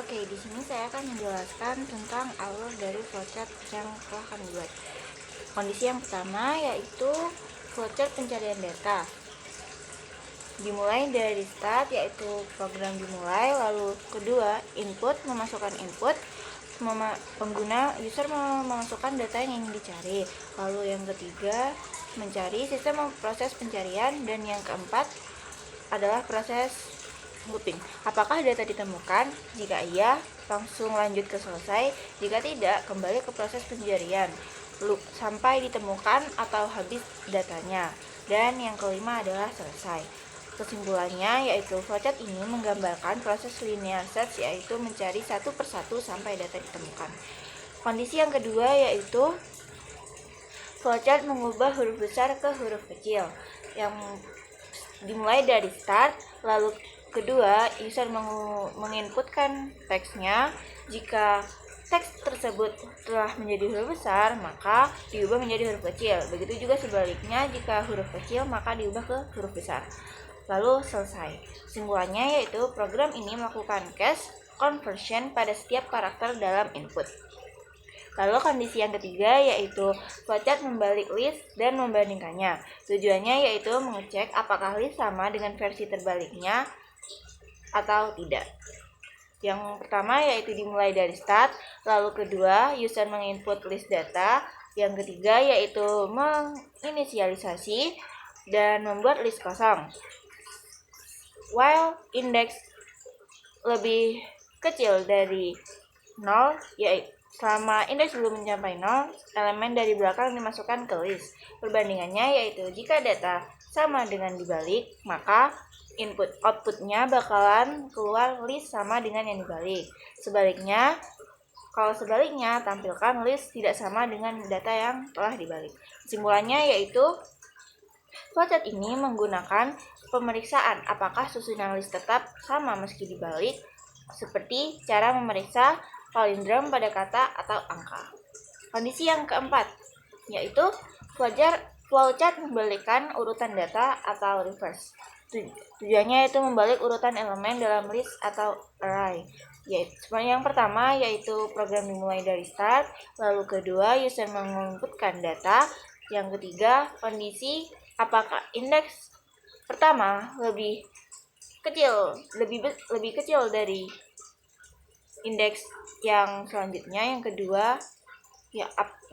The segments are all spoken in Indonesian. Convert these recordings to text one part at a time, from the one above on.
Oke, di sini saya akan menjelaskan tentang alur dari flowchart yang telah kami buat. Kondisi yang pertama yaitu flowchart pencarian data. Dimulai dari start, yaitu program dimulai, lalu kedua input, memasukkan input, pengguna user memasukkan data yang ingin dicari, lalu yang ketiga mencari, sistem proses pencarian, dan yang keempat adalah proses looping. Apakah data ditemukan? Jika iya, langsung lanjut ke selesai. Jika tidak, kembali ke proses pencarian loop sampai ditemukan atau habis datanya. Dan yang kelima adalah selesai. Kesimpulannya yaitu flowchart ini menggambarkan proses linear search, yaitu mencari satu persatu sampai data ditemukan. Kondisi yang kedua yaitu flowchart mengubah huruf besar ke huruf kecil, yang dimulai dari start, lalu kedua user menginputkan teksnya. Jika teks tersebut telah menjadi huruf besar, maka diubah menjadi huruf kecil. Begitu juga sebaliknya, jika huruf kecil maka diubah ke huruf besar. Lalu selesai. Kesimpulannya yaitu program ini melakukan cache conversion pada setiap karakter dalam input. Lalu kondisi yang ketiga yaitu flowchart membalik list dan membandingkannya. Tujuannya yaitu mengecek apakah list sama dengan versi terbaliknya atau tidak. Yang pertama yaitu dimulai dari start, lalu kedua user menginput list data, yang ketiga yaitu menginisialisasi dan membuat list kosong. While index lebih kecil dari 0, yaitu selama indeks belum mencapai 0, elemen dari belakang dimasukkan ke list. Perbandingannya yaitu jika data sama dengan dibalik, maka outputnya bakalan keluar list sama dengan yang dibalik. Kalau sebaliknya, tampilkan list tidak sama dengan data yang telah dibalik. Kesimpulannya yaitu flowchart ini menggunakan pemeriksaan apakah susunan list tetap sama meski dibalik, seperti cara memeriksa palindrom pada kata atau angka. Kondisi yang keempat yaitu flowchart membalikkan urutan data atau reverse. Tujuannya yaitu membalik urutan elemen dalam list atau array. Yang pertama yaitu program dimulai dari start, lalu kedua user menginputkan data, yang ketiga kondisi apakah indeks pertama lebih kecil dari indeks yang selanjutnya. Yang kedua,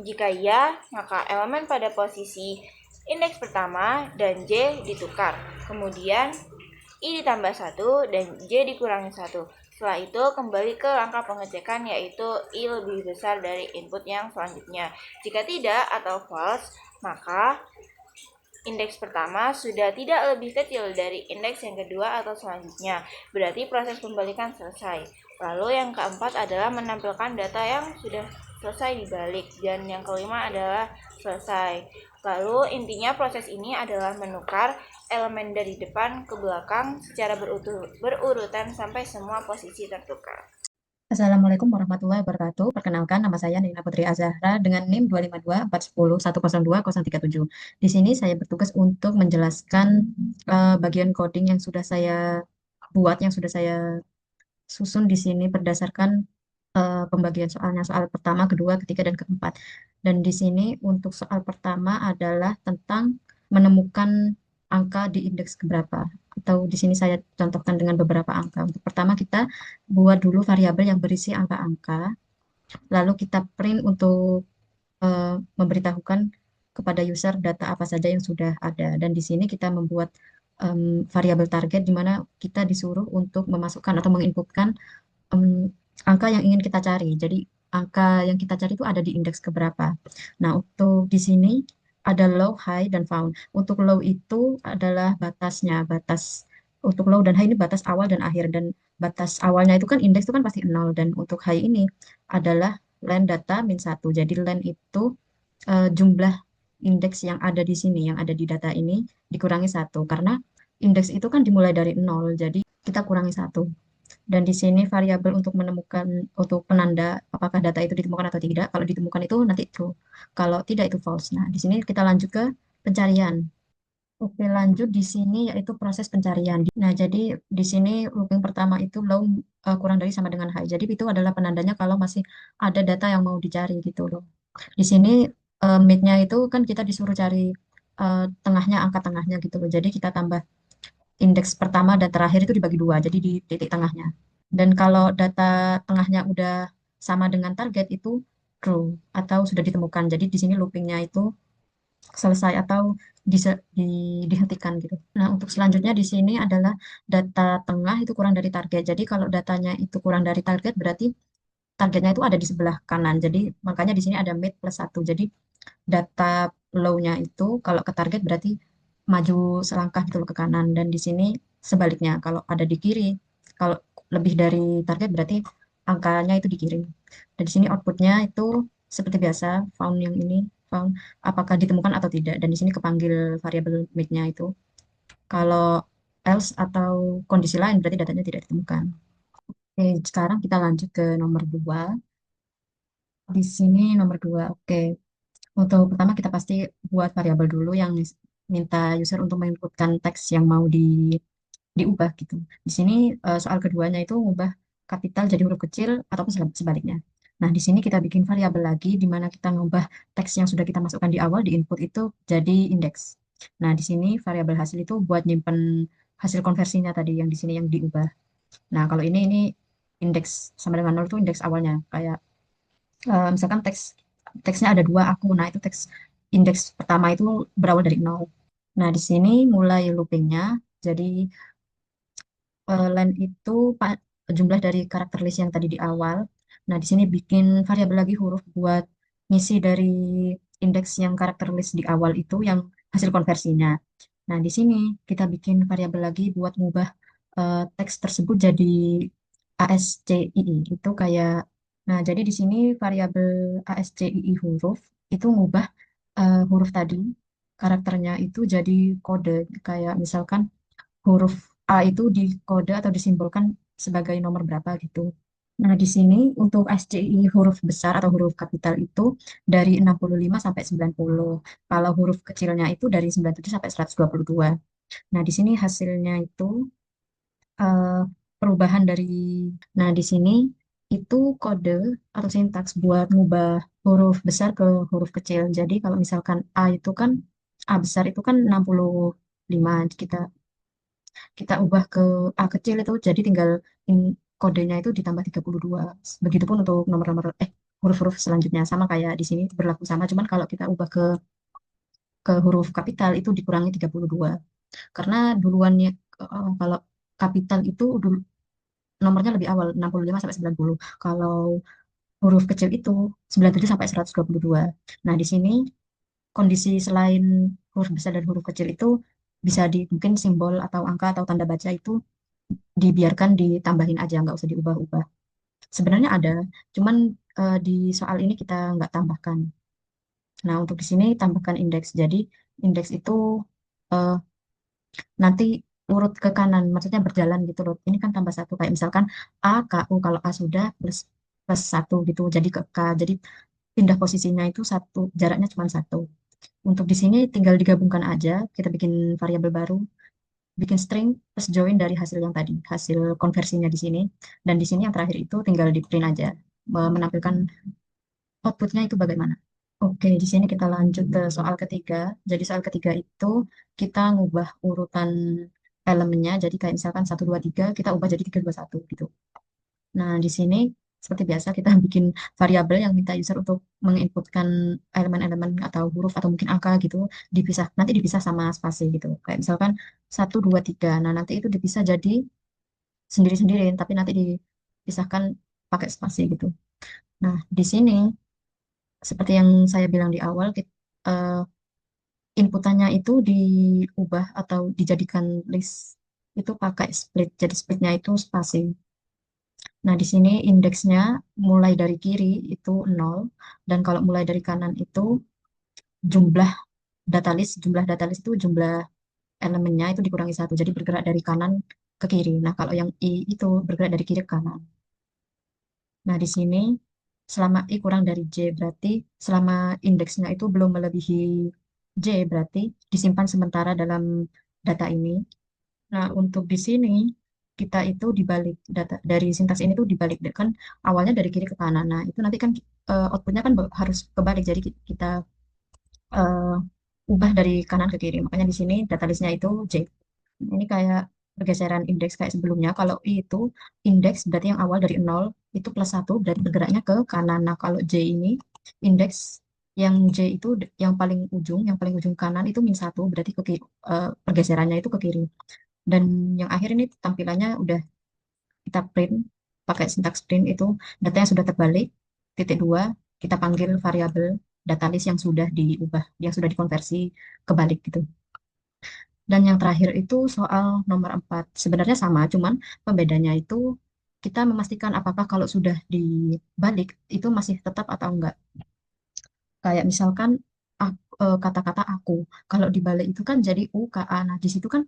jika iya, maka elemen pada posisi indeks pertama dan J ditukar. Kemudian I ditambah 1 dan J dikurangi 1. Setelah itu kembali ke langkah pengecekan, yaitu I lebih besar dari input yang selanjutnya. Jika tidak atau false, maka indeks pertama sudah tidak lebih kecil dari indeks yang kedua atau selanjutnya. Berarti proses pembalikan selesai. Lalu yang keempat adalah menampilkan data yang sudah selesai dibalik, dan yang kelima adalah selesai. Lalu intinya proses ini adalah menukar elemen dari depan ke belakang secara berurutan sampai semua posisi tertukar. Assalamualaikum warahmatullahi wabarakatuh. Perkenalkan, nama saya Nina Putri Azahra dengan NIM 25241011037. Di sini saya bertugas untuk menjelaskan bagian coding yang sudah saya buat, yang sudah saya susun di sini berdasarkan pembagian soalnya, soal pertama, kedua, ketiga, dan keempat. Dan di sini untuk soal pertama adalah tentang menemukan angka di indeks keberapa. Atau di sini saya contohkan dengan beberapa angka. Untuk pertama kita buat dulu variabel yang berisi angka-angka, lalu kita print untuk memberitahukan kepada user data apa saja yang sudah ada. Dan di sini kita membuat variabel target di mana kita disuruh untuk memasukkan atau menginputkan angka yang ingin kita cari. Jadi angka yang kita cari itu ada di indeks keberapa. Nah, untuk di sini ada low, high, dan found. Untuk low itu adalah batasnya, batas untuk low dan high ini batas awal dan akhir. Dan batas awalnya itu kan indeks itu kan pasti 0. Dan untuk high ini adalah len data min 1. Jadi len itu jumlah indeks yang ada di sini, yang ada di data ini dikurangi 1. Karena indeks itu kan dimulai dari 0, jadi kita kurangi 1. Dan di sini variabel untuk menemukan, untuk penanda apakah data itu ditemukan atau tidak. Kalau ditemukan itu nanti true. Kalau tidak itu false. Nah, di sini kita lanjut ke pencarian. Oke, lanjut di sini yaitu proses pencarian. Nah, jadi di sini looping pertama itu low kurang dari sama dengan high. Jadi itu adalah penandanya kalau masih ada data yang mau dicari gitu loh. Di sini mid-nya itu kan kita disuruh cari tengahnya, angka tengahnya gitu loh. Jadi kita tambah indeks pertama dan terakhir itu dibagi dua, jadi di titik tengahnya. Dan kalau data tengahnya udah sama dengan target itu true atau sudah ditemukan. Jadi di sini loopingnya itu selesai atau dihentikan gitu. Nah, untuk selanjutnya di sini adalah data tengah itu kurang dari target. Jadi kalau datanya itu kurang dari target berarti targetnya itu ada di sebelah kanan. Jadi makanya di sini ada mid plus satu. Jadi data low-nya itu kalau ke target berarti maju selangkah gitu loh ke kanan. Dan di sini sebaliknya kalau ada di kiri, kalau lebih dari target berarti angkanya itu di kiri. Dan di sini outputnya itu seperti biasa, found yang ini, found apakah ditemukan atau tidak. Dan di sini kepanggil variabel mid-nya itu. Kalau else atau kondisi lain berarti datanya tidak ditemukan. Oke, sekarang kita lanjut ke nomor 2. Di sini nomor 2. Oke. Untuk pertama kita pasti buat variabel dulu yang minta user untuk menginputkan teks yang mau diubah gitu. Di sini soal keduanya itu mengubah kapital jadi huruf kecil ataupun sebaliknya. Nah, di sini kita bikin variabel lagi di mana kita mengubah teks yang sudah kita masukkan di awal di input itu jadi indeks. Nah, di sini variabel hasil itu buat nyimpen hasil konversinya tadi yang di sini yang diubah. Nah, kalau ini indeks sama dengan nol itu indeks awalnya. Kayak misalkan teksnya ada dua aku, nah itu teks indeks pertama itu berawal dari nol. Nah, di sini mulai loopingnya, jadi len itu jumlah dari karakter list yang tadi di awal. Nah, di sini bikin variabel lagi huruf buat ngisi dari indeks yang karakter list di awal itu yang hasil konversinya. Nah, di sini kita bikin variabel lagi buat ngubah teks tersebut jadi ASCII. Itu kayak, nah jadi di sini variabel ASCII huruf itu ngubah huruf tadi karakternya itu jadi kode. Kayak misalkan huruf A itu dikode atau disimbolkan sebagai nomor berapa gitu. Nah, di sini untuk SCI huruf besar atau huruf kapital itu dari 65 sampai 90. Kalau huruf kecilnya itu dari 97 sampai 122. Nah, di sini hasilnya itu eh, perubahan dari, nah di sini itu kode atau sintaks buat ngubah huruf besar ke huruf kecil. Jadi kalau misalkan A itu kan, A besar itu kan 65, kita kita ubah ke A kecil itu jadi tinggal kodenya itu ditambah 32. Begitupun untuk nomor-nomor huruf-huruf selanjutnya sama kayak di sini berlaku sama, cuman kalau kita ubah ke huruf kapital itu dikurangi 32. Karena duluannya kalau kapital itu nomornya lebih awal 65 sampai 90. Kalau huruf kecil itu 97 sampai 122. Nah, di sini kondisi selain huruf besar dan huruf kecil itu bisa di mungkin simbol atau angka atau tanda baca itu dibiarkan ditambahin aja, nggak usah diubah-ubah. Sebenarnya ada, cuman di soal ini kita nggak tambahkan. Nah, untuk di sini tambahkan indeks. Jadi indeks itu eh, nanti urut ke kanan, maksudnya berjalan gitu loh. Ini kan tambah satu, kayak misalkan A, K, U. Kalau A sudah plus plus satu gitu, jadi ke K. Jadi pindah posisinya itu satu, jaraknya cuma satu. Untuk di sini tinggal digabungkan aja, kita bikin variabel baru, bikin string plus join dari hasil yang tadi, hasil konversinya di sini. Dan di sini yang terakhir itu tinggal di print aja, menampilkan outputnya itu bagaimana. Oke, di sini kita lanjut ke soal ketiga. Jadi soal ketiga itu kita ngubah urutan elemennya. Jadi kayak misalkan satu 2 3 kita ubah jadi 3 2 1 gitu. Nah, di sini seperti biasa kita bikin variabel yang minta user untuk menginputkan elemen-elemen atau huruf atau mungkin angka gitu, dipisah. Nanti dipisah sama spasi gitu. Kayak misalkan satu 2 3. Nah, nanti itu dipisah jadi sendiri-sendiri, tapi nanti dipisahkan pakai spasi gitu. Nah, di sini seperti yang saya bilang di awal, inputannya itu diubah atau dijadikan list itu pakai split. Jadi splitnya itu spasi. Nah, di sini indeksnya mulai dari kiri itu nol, dan kalau mulai dari kanan itu jumlah jumlah data list itu jumlah elemennya itu dikurangi satu, jadi bergerak dari kanan ke kiri. Nah, kalau yang I itu bergerak dari kiri ke kanan. Nah, di sini selama I kurang dari J berarti selama indeksnya itu belum melebihi J berarti disimpan sementara dalam data ini. Nah, untuk di sini kita itu dibalik data dari sintaks ini tuh dibalik kan awalnya dari kiri ke kanan. Nah, itu nanti kan outputnya kan harus kebalik. Jadi kita eh, ubah dari kanan ke kiri. Makanya di sini data listnya itu J. Ini kayak pergeseran indeks kayak sebelumnya. Kalau I itu indeks berarti yang awal dari 0 itu plus 1 berarti bergeraknya ke kanan. Nah, kalau J ini indeks yang J itu yang paling ujung kanan itu min 1 berarti ke kiri, pergeserannya itu ke kiri. Dan yang akhir ini tampilannya udah kita print pakai sintaks print itu data yang sudah terbalik, titik dua, kita panggil variabel data list yang sudah diubah, yang sudah dikonversi kebalik gitu. Dan yang terakhir itu soal nomor 4. Sebenarnya sama, cuman pembedanya itu kita memastikan apakah kalau sudah dibalik itu masih tetap atau enggak. Kayak misalkan kata-kata aku, kalau dibalik itu kan jadi U, K, A. Nah, di situ kan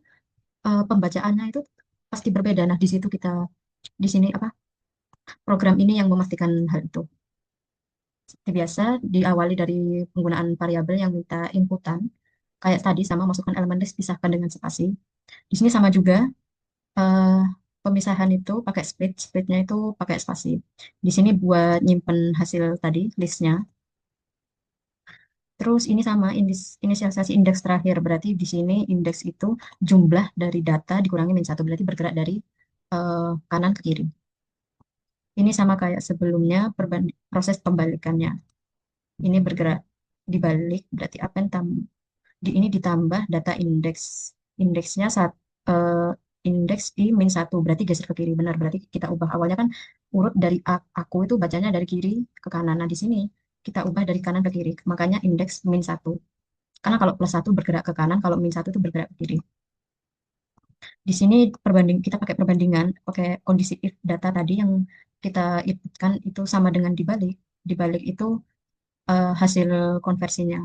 pembacaannya itu pasti berbeda. Nah, di situ kita, di sini apa, program ini yang memastikan hal itu. Seperti biasa, diawali dari penggunaan variabel yang minta inputan. Kayak tadi sama masukkan elemen list pisahkan dengan spasi. Di sini sama juga eh, pemisahan itu pakai split, splitnya itu pakai spasi. Di sini buat nyimpen hasil tadi listnya. Terus ini sama inisialisasi indeks terakhir berarti di sini indeks itu jumlah dari data dikurangi min satu berarti bergerak dari kanan ke kiri. Ini sama kayak sebelumnya proses pembalikannya. Ini bergerak dibalik berarti append di ini ditambah data indeks. Indeksnya eh, indeks I min satu berarti geser ke kiri benar berarti kita ubah awalnya kan urut dari aku itu bacanya dari kiri ke kanan. Nah, di sini kita ubah dari kanan ke kiri makanya indeks min satu karena kalau plus satu bergerak ke kanan kalau min satu itu bergerak ke kiri. Di sini kita pakai perbandingan pakai kondisi if data tadi yang kita inputkan itu sama dengan dibalik. Dibalik itu hasil konversinya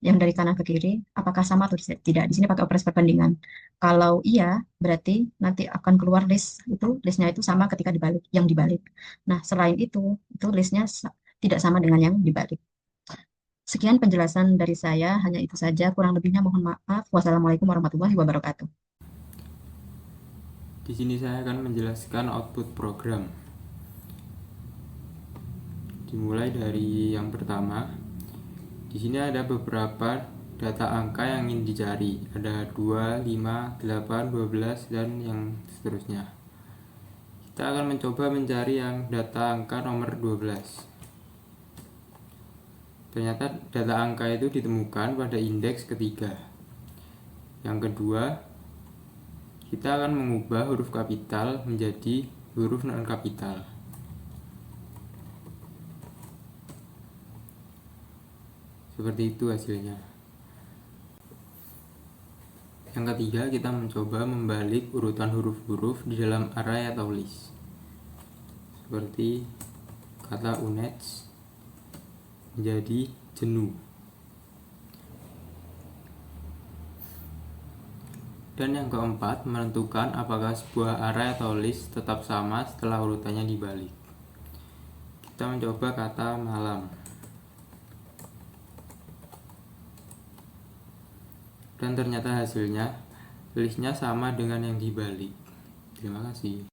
yang dari kanan ke kiri, apakah sama atau tidak. Di sini pakai operasi perbandingan. Kalau iya, berarti nanti akan keluar listnya itu sama ketika dibalik, yang dibalik. Nah, selain itu listnya tidak sama dengan yang dibalik. Sekian penjelasan dari saya, hanya itu saja. Kurang lebihnya mohon maaf. Wassalamualaikum warahmatullahi wabarakatuh. Di sini saya akan menjelaskan output program. Dimulai dari yang pertama. Di sini ada beberapa data angka yang ingin dicari. Ada 2, 5, 8, 12 dan yang seterusnya. Kita akan mencoba mencari yang data angka nomor 12. Ternyata data angka itu ditemukan pada indeks ketiga. Yang kedua, kita akan mengubah huruf kapital menjadi huruf non kapital. Seperti itu hasilnya. Yang ketiga, kita mencoba membalik urutan huruf-huruf di dalam array atau list. Seperti kata unets menjadi jenuh. Dan yang keempat, menentukan apakah sebuah array atau list tetap sama setelah urutannya dibalik. Kita mencoba kata malam. Dan ternyata hasilnya listnya sama dengan yang dibalik. Terima kasih.